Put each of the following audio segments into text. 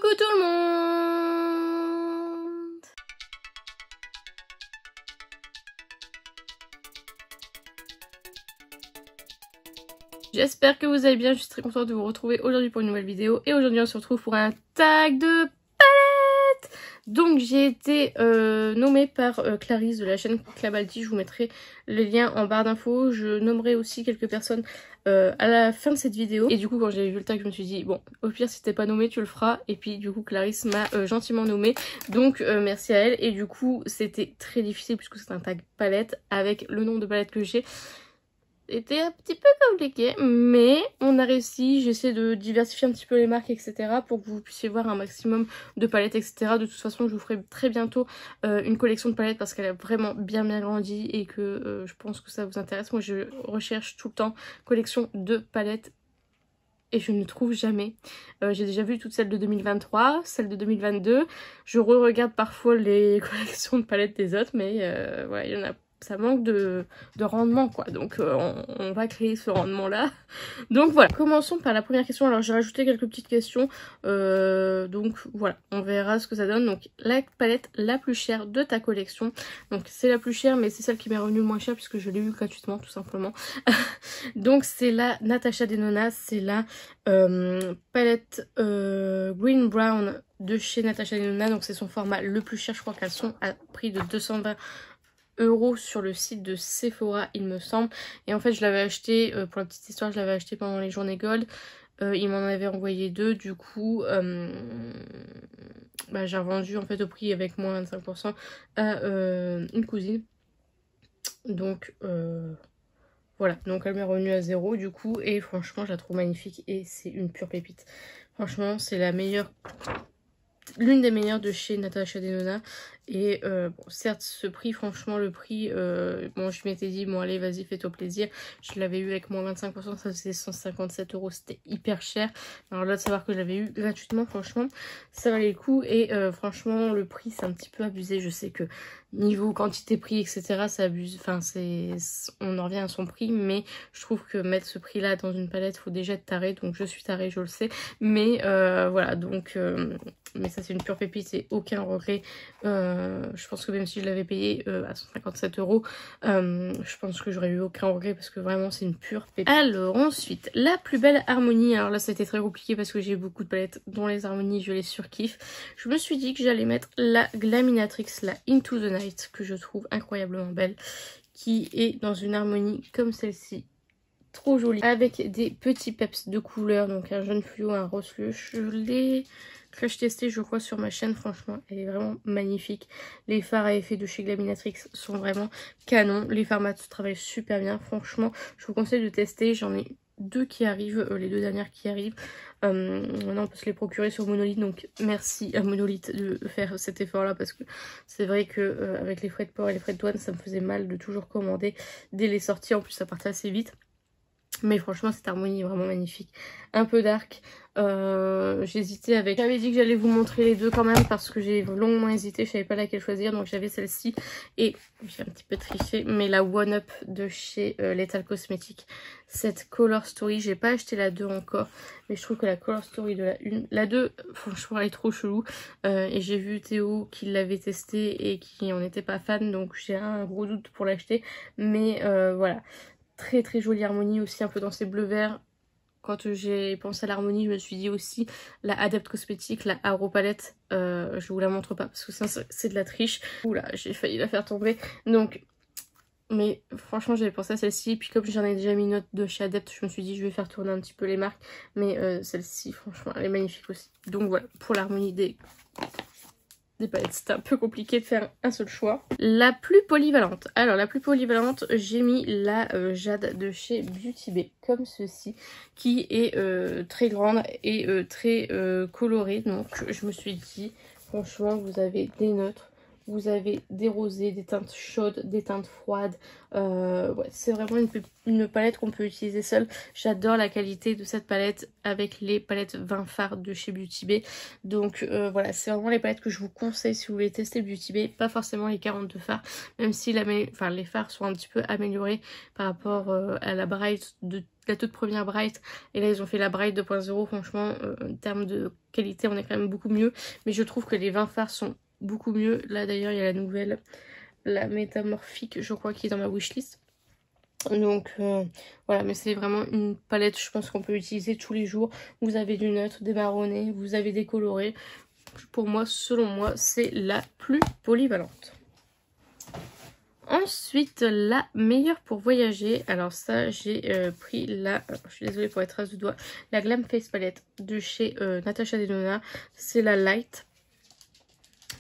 Coucou tout le monde! J'espère que vous allez bien, je suis très contente de vous retrouver aujourd'hui pour une nouvelle vidéo. Et aujourd'hui on se retrouve pour un tag de palette. Donc j'ai été nommée par Clarisse de la chaîne Clabaldi, je vous mettrai les liens en barre d'infos. Je nommerai aussi quelques personnes à la fin de cette vidéo. Et du coup quand j'ai vu le tag je me suis dit bon au pire si t'es pas nommé tu le feras. Et puis du coup Clarisse m'a gentiment nommée, donc merci à elle. Et du coup c'était très difficile puisque c'est un tag palette avec le nombre de palettes que j'ai. C'était un petit peu compliqué, mais on a réussi. J'essaie de diversifier un petit peu les marques, etc. pour que vous puissiez voir un maximum de palettes, etc. De toute façon, je vous ferai très bientôt une collection de palettes parce qu'elle a vraiment bien grandi et que je pense que ça vous intéresse. Moi, je recherche tout le temps collection de palettes et je ne trouve jamais. J'ai déjà vu toutes celles de 2023, celles de 2022. Je re-regarde parfois les collections de palettes des autres, mais ouais, il y en a. Ça manque de rendement quoi, donc on va créer ce rendement là. Donc voilà, commençons par la première question. Alors j'ai rajouté quelques petites questions, donc voilà, on verra ce que ça donne. Donc la palette la plus chère de ta collection, donc c'est la plus chère mais c'est celle qui m'est revenue le moins cher puisque je l'ai eu gratuitement tout simplement. Donc c'est la Natasha Denona, c'est la palette Green Brown de chez Natasha Denona, donc c'est son format le plus cher. Je crois qu'elles sont à prix de 220 € sur le site de Sephora il me semble. Et en fait je l'avais acheté, pour la petite histoire, je l'avais acheté pendant les journées gold. Il m'en avait envoyé deux, du coup bah, j'ai revendu en fait au prix avec moins 25% à une cousine. Donc voilà, donc elle m'est revenue à 0 du coup. Et franchement je la trouve magnifique et c'est une pure pépite. Franchement c'est la meilleure, l'une des meilleures de chez Natasha Denona. Et bon, certes ce prix, franchement le prix, bon je m'étais dit bon allez vas-y fais-toi plaisir, je l'avais eu avec moins 25%, ça faisait 157 €, c'était hyper cher. Alors là de savoir que je l'avais eu gratuitement, franchement ça valait le coup. Et franchement le prix c'est un petit peu abusé, je sais que niveau quantité prix etc ça abuse, enfin on en revient à son prix, mais je trouve que mettre ce prix là dans une palette faut déjà être taré, donc je suis tarée, je le sais, mais voilà donc mais ça c'est une pure pépite, c'est aucun regret. Je pense que même si je l'avais payé à 157 €, je pense que j'aurais eu aucun regret parce que vraiment c'est une pure pépite. Alors ensuite, la plus belle harmonie. Alors là c'était très compliqué parce que j'ai beaucoup de palettes dont les harmonies je les surkiffe. Je me suis dit que j'allais mettre la Glaminatrix, la Into the Night, que je trouve incroyablement belle, qui est dans une harmonie comme celle-ci. Trop jolie, avec des petits peps de couleurs, donc un jaune fluo, un rose fluo. Je l'ai crash testé je crois sur ma chaîne, franchement elle est vraiment magnifique. Les fards à effet de chez Glaminatrix sont vraiment canon, les fards mat travaillent super bien, franchement je vous conseille de tester. J'en ai deux qui arrivent, les deux dernières qui arrivent. Maintenant on peut se les procurer sur Monolith, donc merci à Monolith de faire cet effort là parce que c'est vrai que avec les frais de port et les frais de douane ça me faisait mal de toujours commander dès les sorties, en plus ça partait assez vite. Mais franchement cette harmonie est vraiment magnifique, un peu dark. J'hésitais avec, j'avais dit que j'allais vous montrer les deux quand même parce que j'ai longuement hésité, je savais pas laquelle choisir, donc j'avais celle-ci et j'ai un petit peu triché, mais la One Up de chez Lethal Cosmetics, cette Color Story. J'ai pas acheté la 2 encore, mais je trouve que la Color Story de la 2 franchement elle est trop chelou. Et j'ai vu Théo qui l'avait testé et qui en était pas fan, donc j'ai un gros doute pour l'acheter, mais voilà. Très très jolie harmonie aussi, un peu dans ces bleus verts. Quand j'ai pensé à l'harmonie, je me suis dit aussi la Adept Cosmetics, la Haro Palette. Je vous la montre pas parce que ça c'est de la triche. Oula, j'ai failli la faire tomber. Donc, mais franchement j'avais pensé à celle-ci. Puis comme j'en ai déjà mis une autre de chez Adept, je me suis dit je vais faire tourner un petit peu les marques. Mais celle-ci franchement elle est magnifique aussi. Donc voilà, pour l'harmonie des palettes, c'était un peu compliqué de faire un seul choix. La plus polyvalente. Alors la plus polyvalente, j'ai mis la Jade de chez Beauty Bay, comme ceci, qui est très grande et très colorée. Donc je me suis dit, franchement vous avez des neutres, vous avez des rosés, des teintes chaudes, des teintes froides. Ouais, c'est vraiment une palette qu'on peut utiliser seule. J'adore la qualité de cette palette avec les palettes 20 fards de chez Beauty Bay. Donc voilà, c'est vraiment les palettes que je vous conseille si vous voulez tester Beauty Bay. Pas forcément les 42 fards, même si les fards sont un petit peu améliorés par rapport à la Bright de la toute première Bright et là ils ont fait la Bright 2.0. Franchement en termes de qualité on est quand même beaucoup mieux, mais je trouve que les 20 fards sont beaucoup mieux. Là d'ailleurs il y a la nouvelle, la métamorphique je crois qui est dans ma wishlist. Donc voilà, mais c'est vraiment une palette je pense qu'on peut utiliser tous les jours. Vous avez du neutre, des marronnés, vous avez des colorés. Pour moi, selon moi, c'est la plus polyvalente. Ensuite, la meilleure pour voyager. Alors ça, j'ai pris la... je suis désolée pour les traces de doigts. La Glam Face Palette de chez Natasha Denona. C'est la Light.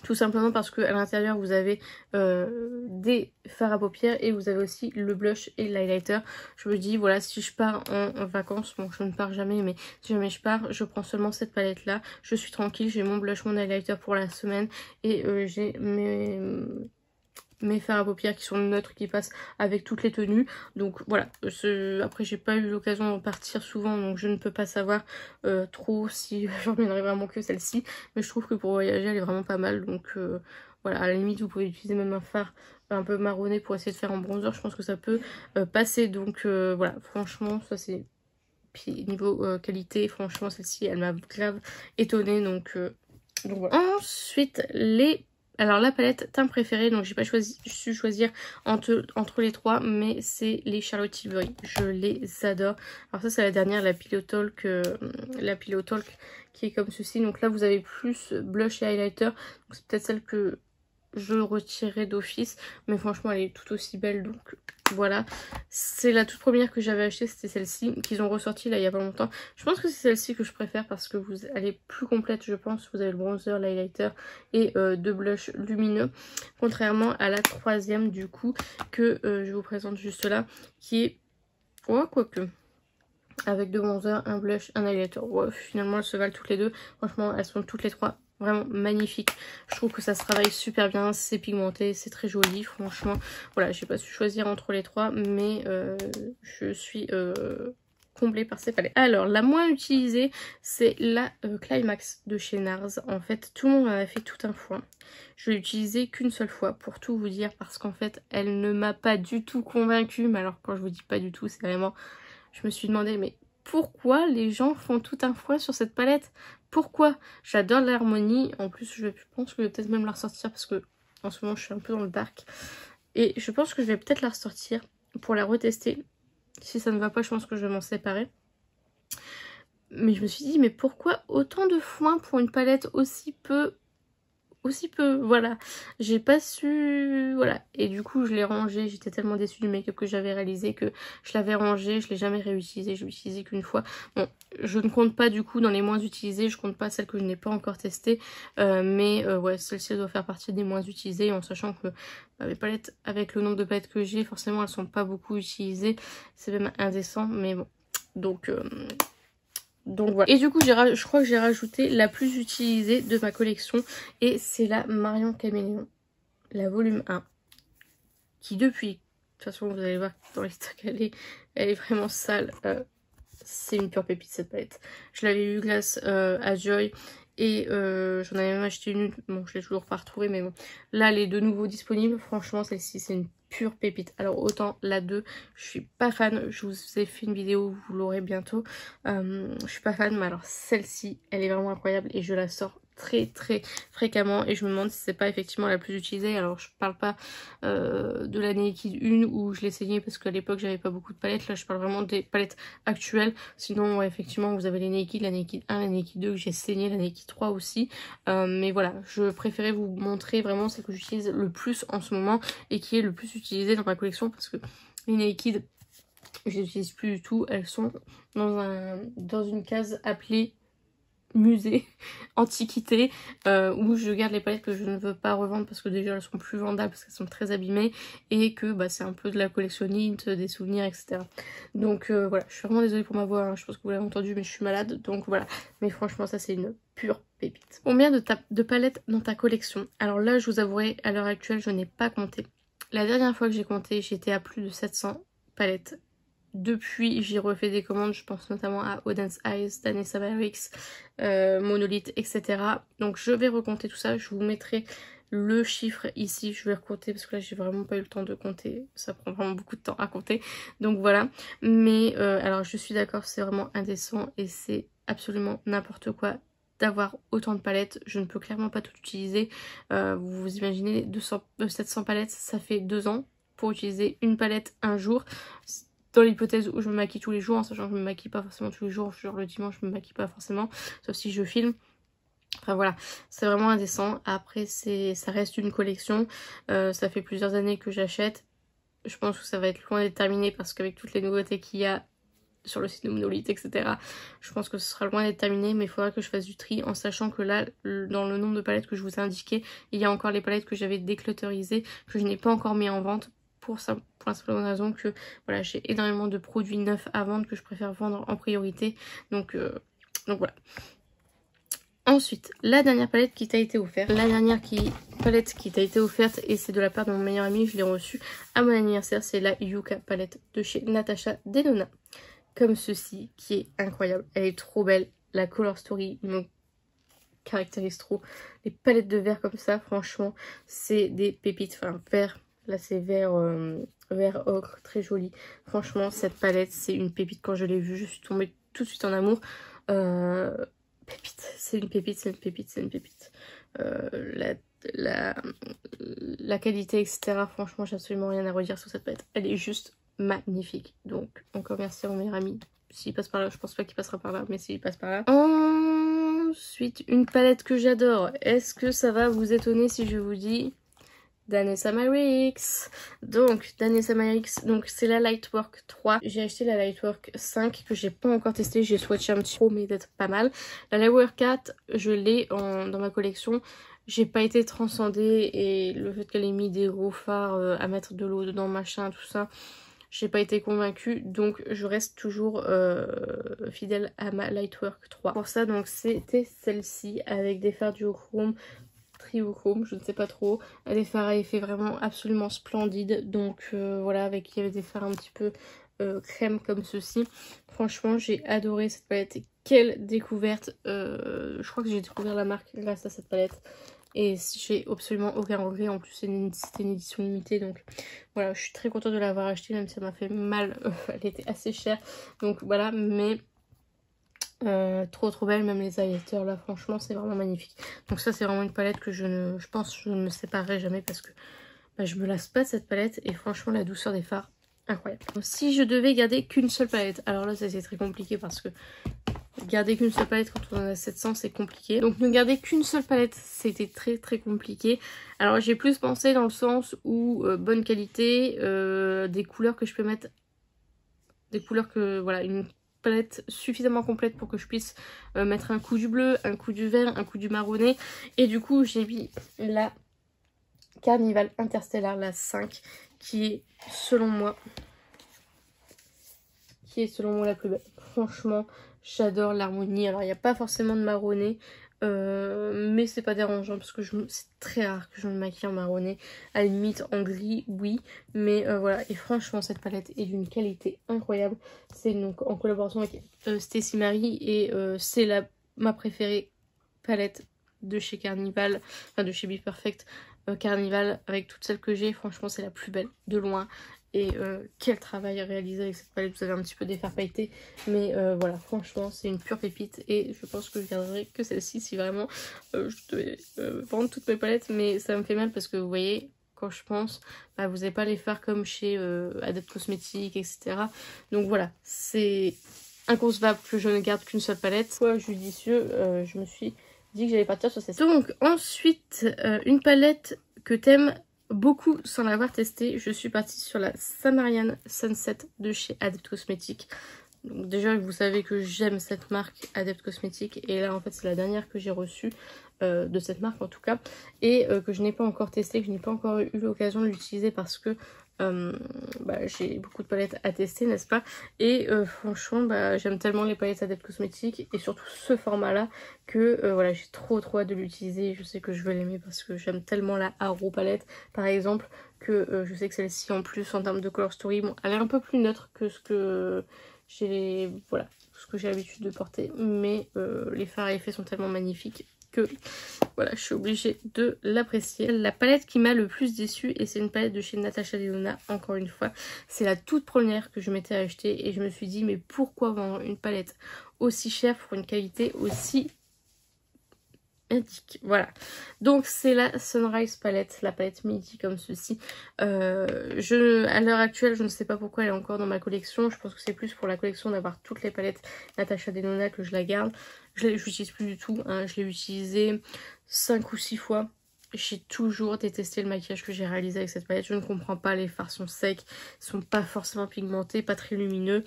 Tout simplement parce qu'à l'intérieur vous avez des fards à paupières et vous avez aussi le blush et l'highlighter. Je me dis voilà, si je pars en vacances, bon je ne pars jamais mais si jamais je pars, je prends seulement cette palette là. Je suis tranquille, j'ai mon blush, mon highlighter pour la semaine et j'ai mes fards à paupières qui sont neutres, qui passent avec toutes les tenues. Donc voilà, après j'ai pas eu l'occasion de partir souvent donc je ne peux pas savoir trop si j'en reviendrai vraiment que celle-ci, mais je trouve que pour voyager elle est vraiment pas mal. Donc voilà, à la limite vous pouvez utiliser même un fard un peu marronné pour essayer de faire en bronzer, je pense que ça peut passer. Donc voilà, franchement ça c'est... Puis niveau qualité, franchement celle-ci elle m'a grave étonnée. Donc voilà. Ensuite alors la palette teint préférée, donc j'ai pas su choisir entre les trois, mais c'est les Charlotte Tilbury. Je les adore. Alors ça c'est la dernière, la Pillow Talk qui est comme ceci. Donc là vous avez plus blush et highlighter. Donc c'est peut-être celle que je retirerai d'office, mais franchement elle est tout aussi belle. Donc voilà, c'est la toute première que j'avais achetée, c'était celle-ci qu'ils ont ressorti là il y a pas longtemps. Je pense que c'est celle-ci que je préfère parce que elle est plus complète je pense. Vous avez le bronzer, l'highlighter et deux blushs lumineux, contrairement à la troisième du coup que je vous présente juste là, qui est ouais, quoique avec deux bronzers, un blush, un highlighter. Ouais, finalement elles se valent toutes les deux. Franchement elles sont toutes les trois vraiment magnifique. Je trouve que ça se travaille super bien, c'est pigmenté, c'est très joli. Franchement, voilà, j'ai pas su choisir entre les trois, mais je suis comblée par ces palettes. Alors, la moins utilisée, c'est la Climax de chez NARS. En fait, tout le monde en a fait tout un foin. Je l'ai utilisée qu'une seule fois, pour tout vous dire, parce qu'en fait, elle ne m'a pas du tout convaincue. Mais alors, quand je vous dis pas du tout, c'est vraiment... Je me suis demandé, mais pourquoi les gens font tout un foin sur cette palette? Pourquoi? J'adore l'harmonie. En plus, je pense que je vais peut-être même la ressortir parce que en ce moment, je suis un peu dans le dark. Et je pense que je vais peut-être la ressortir pour la retester. Si ça ne va pas, je pense que je vais m'en séparer. Mais je me suis dit, mais pourquoi autant de foin pour une palette aussi peu, voilà, j'ai pas su, voilà, et du coup je l'ai rangé. J'étais tellement déçue du make-up que j'avais réalisé que je l'avais rangé, je l'ai jamais réutilisé, je l'ai utilisé qu'une fois. Bon, je ne compte pas du coup dans les moins utilisées, je compte pas celles que je n'ai pas encore testées, mais ouais, celle-ci doit faire partie des moins utilisées, en sachant que les palettes, avec le nombre de palettes que j'ai, forcément elles sont pas beaucoup utilisées, c'est même indécent, mais bon, donc voilà. Et du coup je crois que j'ai rajouté la plus utilisée de ma collection et c'est la Marion Caméléon, la volume 1, qui depuis, de toute façon vous allez voir dans les stocks elle est vraiment sale. C'est une pure pépite cette palette. Je l'avais eu grâce à Joy et j'en avais même acheté une, bon je l'ai toujours pas retrouvée mais bon. Là elle est de nouveau disponible, franchement celle-ci c'est une pure pépite. Alors autant la 2 je suis pas fan, je vous ai fait une vidéo, vous l'aurez bientôt, je suis pas fan, mais alors celle-ci elle est vraiment incroyable et je la sors très fréquemment et je me demande si c'est pas effectivement la plus utilisée. Alors je parle pas de la Naked 1 où je l'ai essayé parce qu'à l'époque j'avais pas beaucoup de palettes, là je parle vraiment des palettes actuelles. Sinon ouais, effectivement vous avez les Naked, la Naked 1, la Naked 2 que j'ai saigné, la Naked 3 aussi, mais voilà, je préférais vous montrer vraiment celle que j'utilise le plus en ce moment et qui est le plus utilisée dans ma collection parce que les Naked je les utilise plus du tout, elles sont dans une case appelée musée, antiquité, où je garde les palettes que je ne veux pas revendre parce que déjà elles sont plus vendables parce qu'elles sont très abîmées et que bah, c'est un peu de la collectionnite, des souvenirs, etc. Donc voilà, je suis vraiment désolée pour ma voix, hein. Je pense que vous l'avez entendu mais je suis malade, donc voilà. Mais franchement ça c'est une pure pépite. Combien de palettes dans ta collection? Alors là je vous avouerai, à l'heure actuelle je n'ai pas compté. La dernière fois que j'ai compté j'étais à plus de 700 palettes. Depuis, j'ai refait des commandes, je pense notamment à Odense Eyes, Danessa Barrix, Monolith, etc. Donc je vais recompter tout ça, je vous mettrai le chiffre ici, je vais recompter parce que là j'ai vraiment pas eu le temps de compter, ça prend vraiment beaucoup de temps à compter, donc voilà. Mais alors je suis d'accord, c'est vraiment indécent et c'est absolument n'importe quoi d'avoir autant de palettes. Je ne peux clairement pas tout utiliser. Vous imaginez 700 palettes, ça fait 2 ans pour utiliser une palette un jour. Dans l'hypothèse où je me maquille tous les jours, en sachant que je me maquille pas forcément tous les jours, genre le dimanche je me maquille pas forcément, sauf si je filme. Enfin voilà, c'est vraiment indécent. Après ça reste une collection, ça fait plusieurs années que j'achète. Je pense que ça va être loin d'être terminé parce qu'avec toutes les nouveautés qu'il y a sur le site de Monolith, etc. je pense que ce sera loin d'être terminé, mais il faudra que je fasse du tri en sachant que là, dans le nombre de palettes que je vous ai indiqué, il y a encore les palettes que j'avais déclutterisées, que je n'ai pas encore mis en vente pour la simple raison que voilà, j'ai énormément de produits neufs à vendre que je préfère vendre en priorité, donc voilà. Ensuite, la dernière palette qui t'a été offerte. La dernière palette qui t'a été offerte, et c'est de la part de mon meilleur ami, je l'ai reçue à mon anniversaire, c'est la Yuka palette de chez Natasha Denona. Comme ceci, qui est incroyable. Elle est trop belle. La color story me caractérise trop. Les palettes de verre comme ça, franchement, c'est des pépites. Enfin, vert, là c'est vert, vert ocre, très joli. Franchement, cette palette, c'est une pépite. Quand je l'ai vue, je suis tombée tout de suite en amour. Pépite, c'est une pépite, c'est une pépite, c'est une pépite. La qualité, etc. Franchement, j'ai absolument rien à redire sur cette palette. Elle est juste magnifique. Donc, encore merci à mon meilleur ami. S'il passe par là, je pense pas qu'il passera par là, mais s'il passe par là. Ensuite, une palette que j'adore. Est-ce que ça va vous étonner si je vous dis Danessa Myricks? Donc, Danessa Myricks, donc c'est la Lightwork 3. J'ai acheté la Lightwork 5 que j'ai pas encore testé. J'ai swatché un petit peu, mais d'être pas mal. La Lightwork 4, je l'ai dans ma collection. J'ai pas été transcendée et le fait qu'elle ait mis des gros fards à mettre de l'eau dedans, machin, tout ça, j'ai pas été convaincue. Donc je reste toujours fidèle à ma Lightwork 3. Pour ça, donc c'était celle-ci avec des fards duochrome, triochrome, je ne sais pas trop. Des fards à effet vraiment absolument splendide. Donc voilà, il y avait des fards un petit peu crème comme ceci. Franchement, j'ai adoré cette palette. Et quelle découverte. Je crois que j'ai découvert la marque grâce à cette palette. Et j'ai absolument aucun regret. En plus, c'était une édition limitée. Donc voilà, je suis très contente de l'avoir achetée, même si ça m'a fait mal. Elle était assez chère. Donc voilà, mais trop belle. Même les highlighters là, franchement, c'est vraiment magnifique. Donc ça, c'est vraiment une palette que je pense que je ne me séparerai jamais parce que je me lasse pas de cette palette. Et franchement, la douceur des fards, incroyable. Donc, si je devais garder qu'une seule palette, alors là, c'est très compliqué parce que garder qu'une seule palette quand on en a 700, c'est compliqué. Donc ne garder qu'une seule palette, c'était très compliqué. Alors j'ai plus pensé dans le sens où bonne qualité, des couleurs que je peux mettre, des couleurs que, voilà, une palette suffisamment complète pour que je puisse mettre un coup du bleu, un coup du vert, un coup du marronné. Et du coup j'ai mis la Carnival Interstellar, la 5, qui est selon moi la plus belle. Franchement, j'adore l'harmonie. Alors, il n'y a pas forcément de marronné, mais c'est pas dérangeant parce que c'est très rare que je me maquille en marronné. À la limite, en gris, oui. Mais voilà, et franchement, cette palette est d'une qualité incroyable. C'est donc en collaboration avec Stacy Marie et c'est ma préférée palette de chez Carnival, enfin de chez Be Perfect Carnival. Avec toutes celles que j'ai, franchement, c'est la plus belle de loin. Et quel travail réalisé avec cette palette. Vous avez un petit peu des fards pailletés, mais voilà, franchement c'est une pure pépite. Et je pense que je garderai que celle-ci si vraiment je devais vendre toutes mes palettes. Mais ça me fait mal parce que vous voyez, quand je pense, vous n'avez pas les fards comme chez Adept Cosmetics, etc. Donc voilà, c'est inconcevable que je ne garde qu'une seule palette. Soit judicieux, je me suis dit que j'allais partir sur cette. Donc ensuite, une palette que t'aimes beaucoup sans l'avoir testée, je suis partie sur la Samarian Sunset de chez Adept Cosmetics. Donc déjà, vous savez que j'aime cette marque Adept Cosmetics, et là en fait c'est la dernière que j'ai reçue de cette marque en tout cas, et que je n'ai pas encore testée, que je n'ai pas encore eu l'occasion de l'utiliser parce que j'ai beaucoup de palettes à tester, n'est-ce pas? Et franchement, j'aime tellement les palettes Adept Cosmetics et surtout ce format là que voilà, j'ai trop hâte de l'utiliser. Je sais que je vais l'aimer parce que j'aime tellement la Haro palette par exemple, que je sais que celle-ci en plus en termes de color story, bon, elle est un peu plus neutre que ce que j'ai, voilà, ce que j'ai l'habitude de porter, mais les fards à effet sont tellement magnifiques. que voilà, je suis obligée de l'apprécier. La palette qui m'a le plus déçue, et c'est une palette de chez Natasha Denona, encore une fois, c'est la toute première que je m'étais achetée et je me suis dit mais pourquoi vendre une palette aussi chère pour une qualité aussi indique. Voilà, donc c'est la Sunrise palette, la palette midi comme ceci. À l'heure actuelle, je ne sais pas pourquoi elle est encore dans ma collection. Je pense que c'est plus pour la collection d'avoir toutes les palettes Natasha Denona que je la garde. Je l'utilise plus du tout, hein. Je l'ai utilisé 5 ou 6 fois. J'ai toujours détesté le maquillage que j'ai réalisé avec cette palette. Je ne comprends pas, les fards sont secs, sont pas forcément pigmentés, pas très lumineux.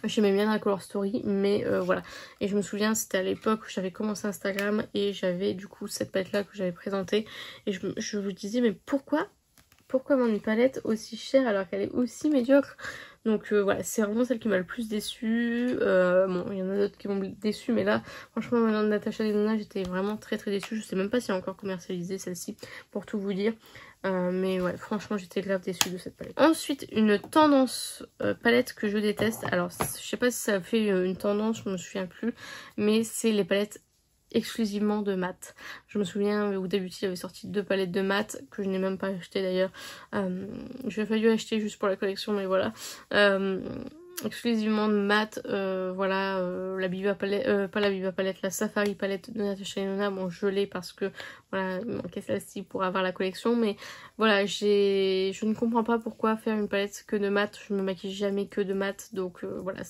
J'aimais bien la Color Story, mais voilà. Et je me souviens, c'était à l'époque où j'avais commencé Instagram et j'avais du coup cette palette là que j'avais présentée. Et je vous disais, mais pourquoi vendre une palette aussi chère alors qu'elle est aussi médiocre? Donc voilà, c'est vraiment celle qui m'a le plus déçue. Bon, il y en a d'autres qui m'ont déçue, mais là, franchement, maintenant de Natasha Denona, j'étais vraiment très déçue. Je sais même pas si elle est encore commercialisée celle-ci, pour tout vous dire. Mais ouais, franchement, j'étais grave déçue de cette palette. Ensuite, une tendance palette que je déteste. Alors, je sais pas si ça fait une tendance, je me souviens plus, mais c'est les palettes exclusivement de mat. Je me souviens au début il avait sorti 2 palettes de mat que je n'ai même pas acheté d'ailleurs. J'ai failli acheter juste pour la collection, mais voilà. Exclusivement de mat, voilà, la Biba palette, pas la Biba palette, la Safari palette de Natasha Denona. Bon, je l'ai parce que voilà, il manquait celle-ci pour avoir la collection, mais voilà, je ne comprends pas pourquoi faire une palette que de mat. Je me maquille jamais que de mat, donc voilà,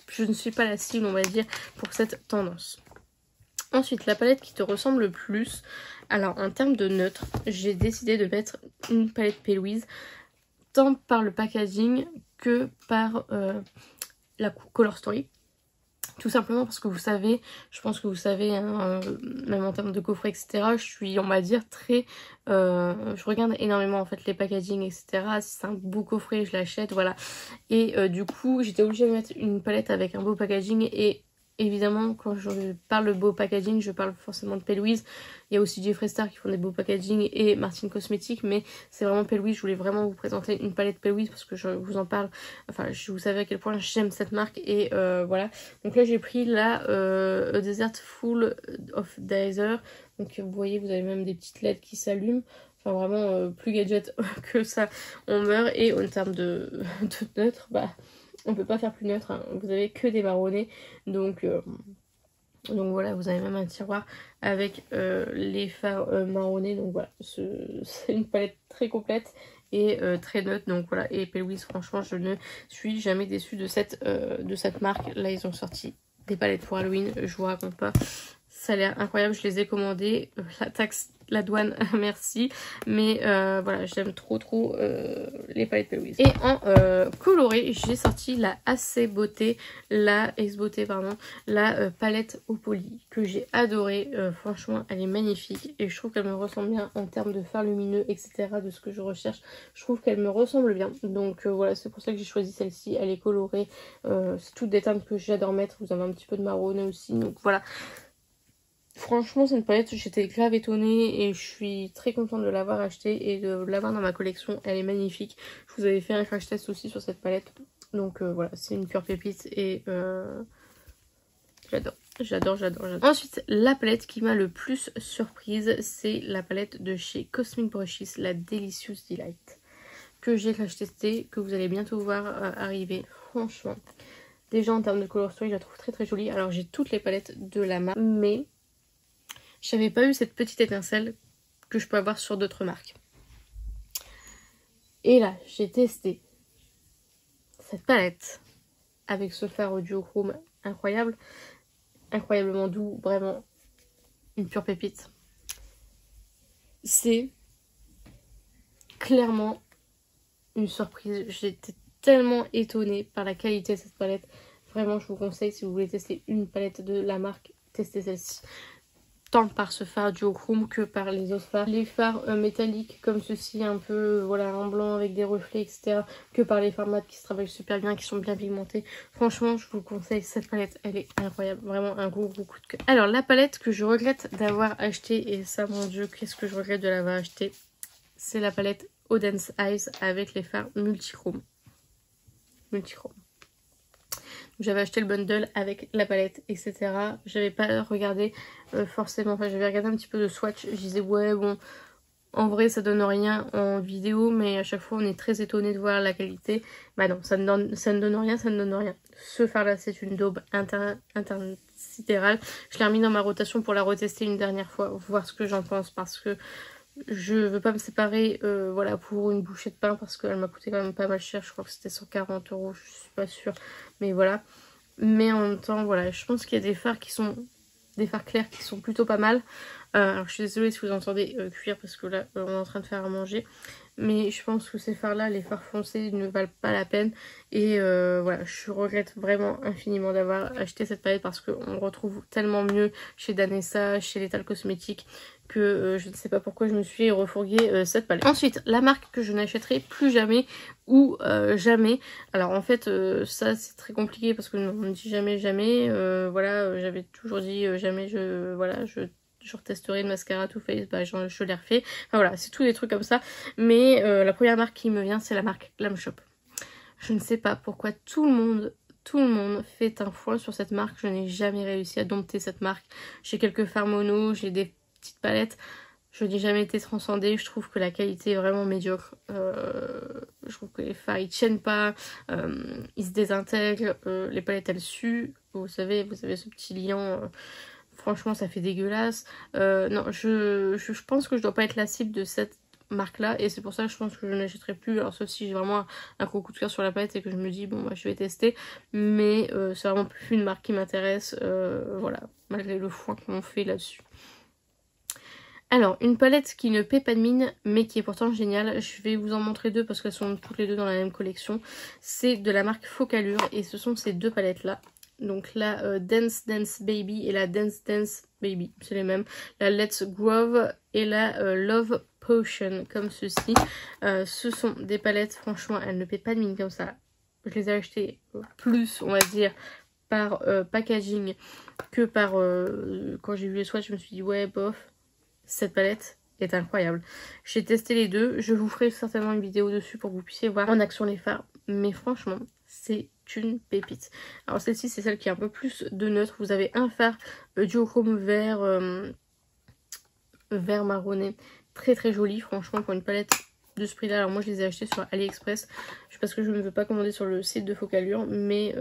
je ne suis pas la cible, on va dire, pour cette tendance. Ensuite, la palette qui te ressemble le plus. Alors, en termes de neutre, j'ai décidé de mettre une palette P. Louise, tant par le packaging que par la Color Story. Tout simplement parce que vous savez, je pense que vous savez, hein, même en termes de coffret, etc., je suis, on va dire, très... je regarde énormément, en fait, les packaging, etc. Si c'est un beau coffret, je l'achète, voilà. Et du coup, j'étais obligée de mettre une palette avec un beau packaging et... Évidemment, quand je parle de beau packaging, je parle forcément de P. Louise. Il y a aussi Jeffree Star qui font des beaux packaging et Martine Cosmetics, mais c'est vraiment P. Louise. Je voulais vraiment vous présenter une palette P. Louise parce que je vous en parle. Enfin, vous savez à quel point j'aime cette marque et voilà. Donc là, j'ai pris la A Desert Full of Desert. Donc vous voyez, vous avez même des petites LED qui s'allument. Enfin vraiment plus gadget que ça, on meurt. Et en termes de neutre, bah... on peut pas faire plus neutre, hein. Vous avez que des marronnés, donc voilà, vous avez même un tiroir avec les fards marronnés, donc voilà, c'est une palette très complète et très neutre, donc voilà. Et P. Louise, franchement, je ne suis jamais déçue de cette marque. Là, ils ont sorti des palettes pour Halloween, je vous raconte pas, ça a l'air incroyable, je les ai commandées, la taxe, la douane, merci, mais voilà, j'aime trop les palettes P. Louise. Et en coloré, j'ai sorti la AC Beauté, la Ace Beauté, pardon, la palette au poly, que j'ai adorée, franchement, elle est magnifique, et je trouve qu'elle me ressemble bien en termes de fard lumineux, etc., de ce que je recherche, je trouve qu'elle me ressemble bien, donc voilà, c'est pour ça que j'ai choisi celle-ci, elle est colorée, c'est toutes des teintes que j'adore mettre, vous avez un petit peu de marronné aussi, donc voilà. Franchement, c'est une palette, j'étais grave étonnée et je suis très contente de l'avoir achetée et de l'avoir dans ma collection. Elle est magnifique. Je vous avais fait un crash test aussi sur cette palette. Donc voilà, c'est une pure pépite et j'adore. Ensuite, la palette qui m'a le plus surprise, c'est la palette de chez Cosmic Brushes, la Delicious Delight. Que j'ai crash testé, que vous allez bientôt voir arriver. Franchement, déjà en termes de color story, je la trouve très jolie. Alors j'ai toutes les palettes de la marque, mais... j'avais pas eu cette petite étincelle que je peux avoir sur d'autres marques. Et là, j'ai testé cette palette avec ce fard au duochrome incroyable. Incroyablement doux, vraiment une pure pépite. C'est clairement une surprise. J'étais tellement étonnée par la qualité de cette palette. Vraiment, je vous conseille, si vous voulez tester une palette de la marque, testez celle-ci. Tant par ce fard duochrome que par les autres fards. Les fards métalliques comme ceci, un peu voilà, en blanc avec des reflets, etc. Que par les fards mat qui se travaillent super bien, qui sont bien pigmentés. Franchement, je vous conseille cette palette, elle est incroyable. Vraiment un gros coup de cœur. Alors, la palette que je regrette d'avoir achetée, et ça, mon dieu, qu'est-ce que je regrette de l'avoir achetée, c'est la palette Odense Eyes avec les fards multichrome. J'avais acheté le bundle avec la palette, etc. J'avais pas regardé forcément, enfin j'avais regardé un petit peu de swatch. Je disais ouais bon, en vrai ça donne rien en vidéo, mais à chaque fois on est très étonné de voir la qualité. Bah non, ça ne donne rien, ça ne donne rien. Ce fard là c'est une daube intersidérale. Je l'ai remis dans ma rotation pour la retester une dernière fois, voir ce que j'en pense, parce que je veux pas me séparer voilà, pour une bouchée de pain, parce qu'elle m'a coûté quand même pas mal cher. Je crois que c'était 140 €, je suis pas sûre, mais voilà. Mais en même temps voilà, je pense qu'il y a des fards qui sont des fards clairs qui sont plutôt pas mal. Alors je suis désolée si vous entendez cuire, parce que là on est en train de faire à manger, mais je pense que ces fards là, les fards foncés, ne valent pas la peine. Et voilà, je regrette vraiment infiniment d'avoir acheté cette palette, parce qu'on retrouve tellement mieux chez Danessa, chez Lethal Cosmetics, que je ne sais pas pourquoi je me suis refourguée cette palette. Ensuite, la marque que je n'achèterai plus jamais, ou jamais. Alors en fait ça c'est très compliqué, parce que on ne dit jamais jamais. Voilà, j'avais toujours dit jamais je retesterai le mascara Too Faced, bah je l'ai refait. Enfin voilà, c'est tous des trucs comme ça. Mais la première marque qui me vient, c'est la marque Glam Shop. Je ne sais pas pourquoi tout le monde fait un foin sur cette marque. Je n'ai jamais réussi à dompter cette marque. J'ai quelques fards mono, j'ai des petites palettes. Je n'ai jamais été transcendée. Je trouve que la qualité est vraiment médiocre. Je trouve que les fards ils tiennent pas, ils se désintègrent, les palettes elles suent. Vous savez ce petit liant. Franchement ça fait dégueulasse. Non, je pense que je dois pas être la cible de cette marque là, et c'est pour ça que je pense que je n'achèterai plus. Alors sauf si j'ai vraiment un gros coup de cœur sur la palette et que je me dis bon bah je vais tester, mais c'est vraiment plus une marque qui m'intéresse, voilà, malgré le foin qu'on fait là-dessus. Alors, une palette qui ne paie pas de mine, mais qui est pourtant géniale. Je vais vous en montrer deux parce qu'elles sont toutes les deux dans la même collection. C'est de la marque Focallure, et ce sont ces deux palettes là. Donc la Dance Dance Baby et la Dance Dance Baby, c'est les mêmes. La Let's Grove et la Love Potion, comme ceci. Ce sont des palettes, franchement, elles ne paient pas de mine comme ça. Je les ai achetées plus, on va dire, par packaging que par... quand j'ai vu les swatchs, je me suis dit ouais, bof. Cette palette est incroyable. J'ai testé les deux. Je vous ferai certainement une vidéo dessus pour que vous puissiez voir en action les fards. Mais franchement, c'est une pépite. Alors celle-ci, c'est celle qui est un peu plus de neutre. Vous avez un fard duochrome vert, vert marronné. Très très joli, franchement, pour une palette de ce prix-là. Alors moi, je les ai achetés sur AliExpress. Je sais parce que je ne veux pas commander sur le site de Focallure, mais...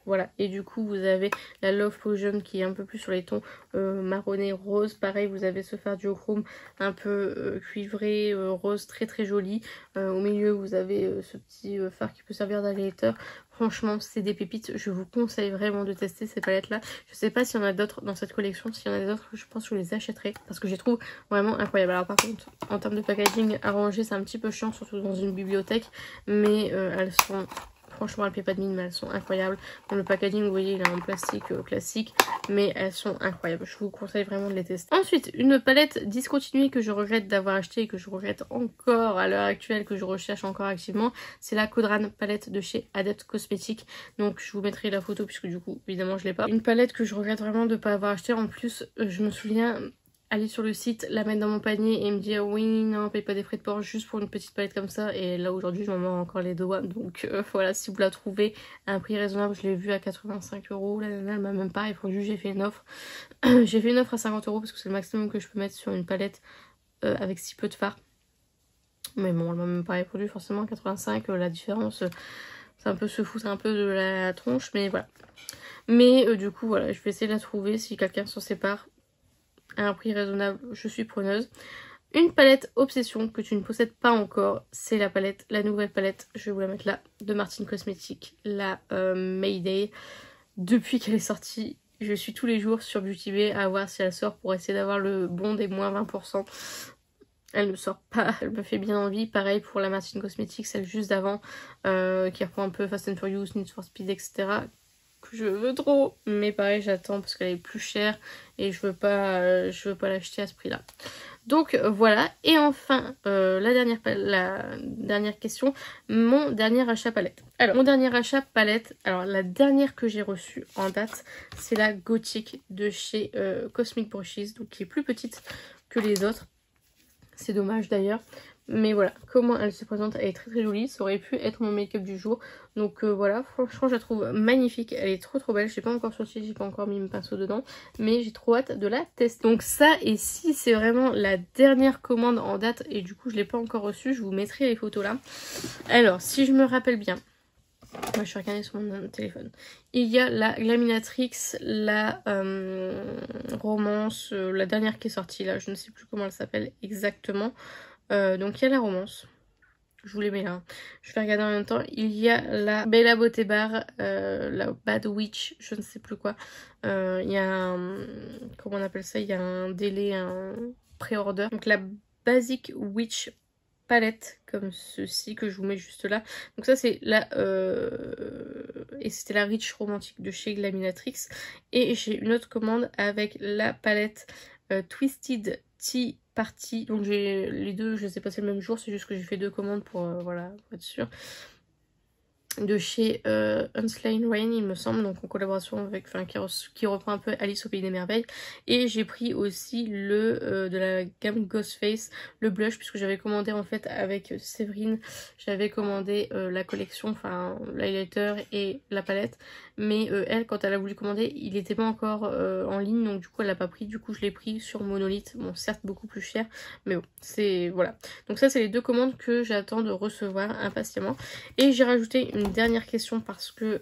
voilà, et du coup vous avez la Love Potion qui est un peu plus sur les tons marronné rose. Pareil, vous avez ce fard duochrome un peu cuivré, rose, très très joli. Au milieu vous avez ce petit fard qui peut servir d'highlighter. Franchement c'est des pépites, je vous conseille vraiment de tester ces palettes là. Je sais pas s'il y en a d'autres dans cette collection, s'il y en a d'autres je pense que je les achèterai, parce que je les trouve vraiment incroyables. Alors par contre en termes de packaging arrangé c'est un petit peu chiant, surtout dans une bibliothèque, mais elles sont... Franchement, elles ne paient pas de mine, mais elles sont incroyables. Dans le packaging, vous voyez, il est en plastique classique, mais elles sont incroyables. Je vous conseille vraiment de les tester. Ensuite, une palette discontinuée que je regrette d'avoir achetée et que je regrette encore à l'heure actuelle, que je recherche encore activement, c'est la Codran palette de chez Adept Cosmetics. Donc, je vous mettrai la photo puisque du coup, évidemment, je l'ai pas. Une palette que je regrette vraiment de ne pas avoir achetée. En plus, je me souviens... aller sur le site, la mettre dans mon panier et me dire oui non, paye pas des frais de port juste pour une petite palette comme ça, et là aujourd'hui je m'en mords encore les doigts. Donc voilà, si vous la trouvez à un prix raisonnable, je l'ai vue à 85 €, la nana elle m'a même pas répondu, j'ai fait une offre. J'ai fait une offre à 50 € parce que c'est le maximum que je peux mettre sur une palette avec si peu de fard, mais bon elle m'a même pas répondu. Forcément 85, la différence c'est un peu se foutre un peu de la tronche, mais voilà. Mais du coup voilà, je vais essayer de la trouver si quelqu'un s'en sépare à un prix raisonnable, je suis preneuse. Une palette Obsession que tu ne possèdes pas encore, c'est la nouvelle palette, je vais vous la mettre là, de Martin Cosmetics, la Mayday. Depuis qu'elle est sortie, je suis tous les jours sur Beauty Bay à voir si elle sort pour essayer d'avoir le bon des moins 20%. Elle ne sort pas, elle me fait bien envie. Pareil pour la Martin Cosmetics, celle juste d'avant, qui reprend un peu Fast and Furious, Need for Speed, etc. Que je veux trop, mais pareil j'attends parce qu'elle est plus chère et je veux pas l'acheter à ce prix là. Donc voilà, et enfin la dernière question, mon dernier achat palette. Alors mon dernier achat palette, alors la dernière que j'ai reçue en date, c'est la Gothic de chez Cosmic Brushes, donc qui est plus petite que les autres. C'est dommage d'ailleurs, Mais voilà, comment elle se présente, elle est très très jolie. Ça aurait pu être mon make-up du jour. Donc voilà, franchement je la trouve magnifique. Elle est trop trop belle. Je l'ai pas encore sortie, j'ai pas encore mis mon pinceau dedans. Mais j'ai trop hâte de la tester. Donc ça, et si c'est vraiment la dernière commande en date et du coup je l'ai pas encore reçue, je vous mettrai les photos là. Alors si je me rappelle bien, moi je suis regardée sur mon téléphone. Il y a la Glaminatrix, la romance, la dernière qui est sortie là, je ne sais plus comment elle s'appelle exactement. Donc il y a la romance, je vous les mets là, je vais regarder en même temps. Il y a la Bella Beauté Bar, la Bad Witch, je ne sais plus quoi. Il y a un, comment on appelle ça, il y a un délai, un pré-order. Donc la Basic Witch palette comme ceci que je vous mets juste là. Donc ça c'est la et c'était la Rich Romantique de chez Glaminatrix. Et j'ai une autre commande avec la palette Twisted Tea Party. Donc j'ai les deux, je les ai passés le même jour, c'est juste que j'ai fait 2 commandes pour voilà, pour être sûre. De chez Unslain Rain il me semble, donc en collaboration avec, enfin qui reprend un peu Alice au Pays des Merveilles. Et j'ai pris aussi le de la gamme Ghostface, le blush, puisque j'avais commandé en fait avec Séverine, j'avais commandé la collection, enfin l'highlighter et la palette, mais elle quand elle a voulu commander il n'était pas encore en ligne, donc du coup elle l'a pas pris, du coup je l'ai pris sur Monolith, bon certes beaucoup plus cher, mais bon c'est voilà. Donc ça c'est les 2 commandes que j'attends de recevoir impatiemment. Et j'ai rajouté une dernière question parce que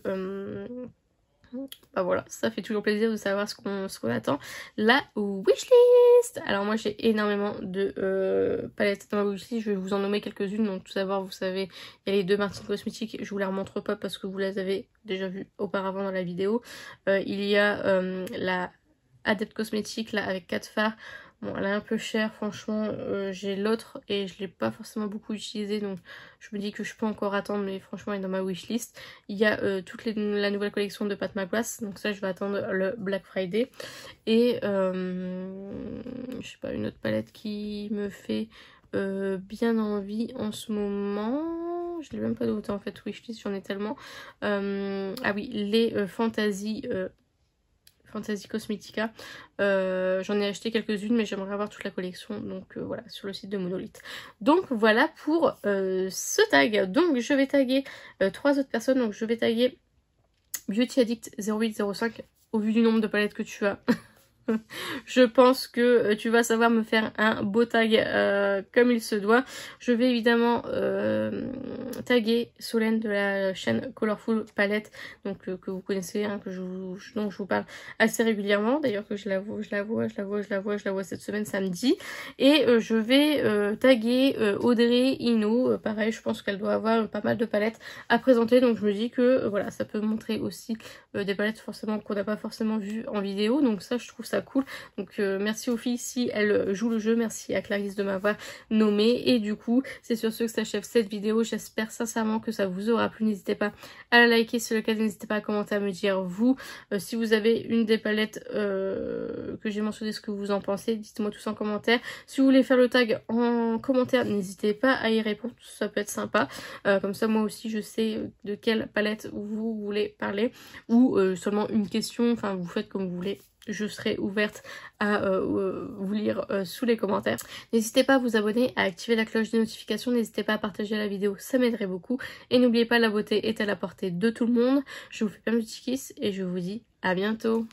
bah voilà, ça fait toujours plaisir de savoir ce qu'on attend. La wishlist. Alors moi j'ai énormément de palettes dans ma wishlist, je vais vous en nommer quelques-unes. Donc tout d'abord vous savez, il y a les 2 Martin Cosmetics, je vous les remontre pas parce que vous les avez déjà vues auparavant dans la vidéo. Il y a la Adept Cosmetics là avec 4 fards. Bon, elle est un peu chère, franchement. J'ai l'autre et je l'ai pas forcément beaucoup utilisé, donc je me dis que je peux encore attendre, mais franchement elle est dans ma wishlist. Il y a la nouvelle collection de Pat McGrath, donc ça je vais attendre le Black Friday. Et je sais pas, une autre palette qui me fait bien envie en ce moment. Je l'ai même pas noté en fait, wishlist, j'en ai tellement. Ah oui, les Fantasy Cosmetica, j'en ai acheté quelques-unes mais j'aimerais avoir toute la collection, donc voilà, sur le site de Monolith. Donc voilà pour ce tag. Donc je vais taguer 3 autres personnes, donc je vais taguer Beauty Addict 0805 au vu du nombre de palettes que tu as. Je pense que tu vas savoir me faire un beau tag comme il se doit. Je vais évidemment taguer Solène de la chaîne Colorful Palette, donc que vous connaissez, hein, dont je vous parle assez régulièrement. D'ailleurs que je la vois cette semaine samedi. Et je vais taguer Audrey Ino. Pareil, je pense qu'elle doit avoir pas mal de palettes à présenter. Donc je me dis que voilà, ça peut montrer aussi des palettes forcément qu'on n'a pas forcément vues en vidéo. Donc ça, je trouve ça cool. Donc merci aux filles si elles jouent le jeu. Merci à Clarisse de m'avoir nommé. Et du coup, c'est sur ce que s'achève cette vidéo. J'espère sincèrement que ça vous aura plu. N'hésitez pas à la liker si c'est le cas. N'hésitez pas à commenter, à me dire vous si vous avez une des palettes que j'ai mentionné, ce que vous en pensez. Dites-moi tout ça en commentaire. Si vous voulez faire le tag en commentaire, n'hésitez pas à y répondre. Ça peut être sympa. Comme ça, moi aussi, je sais de quelle palette vous voulez parler. Ou seulement une question. Enfin, vous faites comme vous voulez. Je serai ouverte à vous lire sous les commentaires. N'hésitez pas à vous abonner, à activer la cloche des notifications. N'hésitez pas à partager la vidéo, ça m'aiderait beaucoup. Et n'oubliez pas, la beauté est à la portée de tout le monde. Je vous fais plein de petits kisses et je vous dis à bientôt.